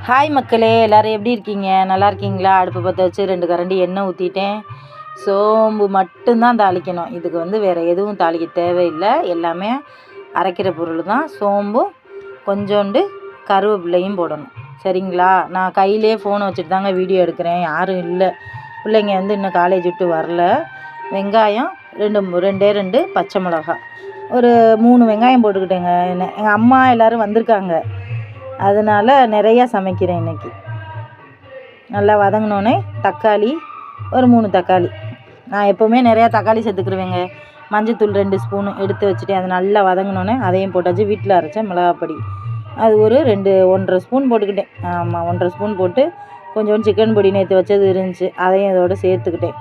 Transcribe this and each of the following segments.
Hi மக்களே, எல்லோரும் எப்படி இருக்கீங்க? நல்லா இருக்கீங்களா? அடுப்பு பற்ற வச்சு 2 கரண்டி எண்ணெய் ஊற்றிட்டேன். சோம்பு மட்டும்தான் தாளிக்கணும். இதுக்கு வேறு எதுவும் தாளிக்க தேவையில்லை. எல்லாமே அரைக்கிற பொருள் தான். சோம்பும் கொஞ்சோண்டு கருவேப்பிலையும் போடணும். சரிங்களா? நான் கையிலே ஃபோனை வச்சுட்டு தாங்க வீடியோ எடுக்கிறேன். யாரும் இல்லை. பிள்ளைங்க இன்னும் காலேஜ் விட்டு வரல. வெங்காயம் 2 பச்சை மிளகா, ஒரு 3 வெங்காயம் போட்டுக்கிட்டேங்க. எங்கள் அம்மா எல்லோரும் வந்திருக்காங்க, அதனால் நிறையா சமைக்கிறேன் இன்றைக்கி. நல்லா வதங்கினோன்னே தக்காளி, ஒரு 3 தக்காளி. நான் எப்போவுமே நிறையா தக்காளி சேர்த்துக்கிடுவேங்க. மஞ்சத்தூள் 2 ஸ்பூனு எடுத்து வச்சுட்டேன். அது நல்லா வதங்கினோன்னே அதையும் போட்டாச்சு. வீட்டில் அரைச்ச மிளகாப்பொடி அது ஒரு 1.5 ஸ்பூன் போட்டுக்கிட்டேன். ஆமாம், 1.5 ஸ்பூன் போட்டு கொஞ்சோண்டு சிக்கன் பொடி நேற்று வச்சது இருந்துச்சு, அதையும் இதோடு சேர்த்துக்கிட்டேன்.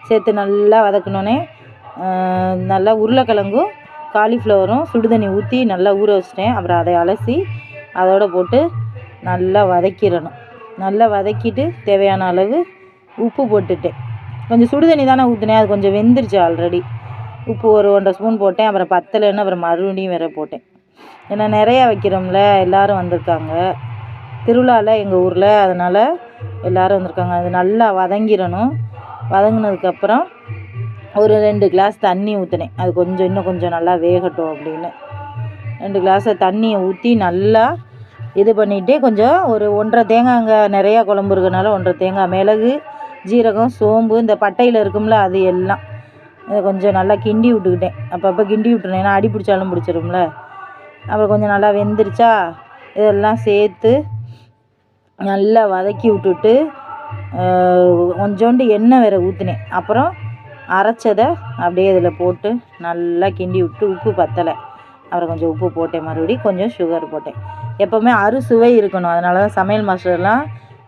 சேர்த்து நல்லா வதக்கினோன்னே நல்லா உருளைக்கிழங்கும் காலிஃப்ளவரும் சுடுதண்ணி ஊற்றி நல்லா ஊற வச்சிட்டேன். அப்புறம் அதை அலசி அதோடு போட்டு நல்லா வதக்கிடணும். நல்லா வதக்கிட்டு தேவையான அளவு உப்பு போட்டுட்டேன். கொஞ்சம் சுடுதண்ணி தானே ஊற்றினேன், அது கொஞ்சம் வெந்துருச்சு ஆல்ரெடி. உப்பு ஒரு 1.5 ஸ்பூன் போட்டேன். அப்புறம் பத்தலைன்னு அப்புறம் மறுபடியும் வேறு போட்டேன். ஏன்னா நிறையா வைக்கிறோம்ல, எல்லோரும் வந்திருக்காங்க திருவிழாவில் எங்கள் ஊரில், அதனால் எல்லோரும் வந்திருக்காங்க. அது நல்லா வதங்கிடணும். வதங்கினதுக்கப்புறம் ஒரு 2 கிளாஸ் தண்ணி ஊற்றினேன். அது இன்னும் கொஞ்சம் நல்லா வேகட்டும் அப்படின்னு 2 கிளாஸை தண்ணியை ஊற்றி நல்லா இது பண்ணிவிட்டு கொஞ்சம் ஒரு 1.5 தேங்காய்ங்க. நிறையா குழம்பு இருக்கிறனால 1.5 தேங்காய், மிளகு, ஜீரகம், சோம்பு, இந்த பட்டையில் இருக்கும்ல அது எல்லாம் இதை கொஞ்சம் நல்லா கிண்டி விட்டுக்கிட்டேன். அப்பப்போ கிண்டி விட்டுருந்தேன், ஏன்னா அடி பிடிச்சாலும் பிடிச்சிரும்ல. அப்புறம் கொஞ்சம் நல்லா வெந்துருச்சா, இதெல்லாம் சேர்த்து நல்லா வதக்கி விட்டுட்டு கொஞ்சோண்டு எண்ணெய் வேறு ஊற்றினேன். அப்புறம் அரைச்சதை அப்படியே இதில் போட்டு நல்லா கிண்டி விட்டு உப்பு பத்தலை, அப்புறம் கொஞ்சம் உப்பு போட்டேன். மறுபடியும் கொஞ்சம் சுகர் போட்டேன். எப்போவுமே அறுசுவை இருக்கணும், அதனால தான் சமையல் மாஸ்டர்லாம்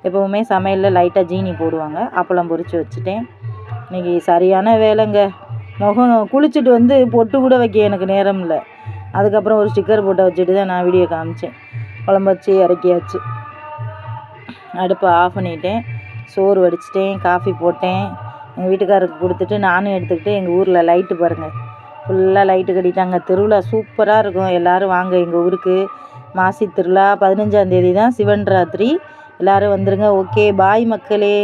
எப்போவுமே சமையலில் லைட்டாக ஜீனி போடுவாங்க. அப்பளம் பொரித்து வச்சுட்டேன். இன்றைக்கி சரியான வேலைங்க. முகம் குளிச்சுட்டு பொட்டு கூட வைக்க எனக்கு நேரம் இல்லை. அதுக்கப்புறம் ஒரு ஸ்டிக்கர் போட்டு வச்சுட்டு தான் நான் வீடியோ காமிச்சேன். குழம்பு வச்சு இறக்கியாச்சு. அடுப்பை ஆஃப் பண்ணிட்டேன். சோறு வடிச்சிட்டேன், காஃபி போட்டேன். எங்கள் வீட்டுக்காரருக்கு கொடுத்துட்டு நானும் எடுத்துக்கிட்டு எங்கள் ஊரில் லைட்டு பாருங்கள், ஃபுல்லாக லைட்டு கட்டிட்டாங்க. திருவிழா சூப்பராக இருக்கும். எல்லோரும் வாங்க எங்கள் ஊருக்கு. மாசி திருவிழா 15ஆம் தேதி தான் சிவன் ராத்திரி. எல்லோரும் வந்துருங்க. ஓகே, பாய் மக்களே,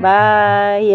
பாய்.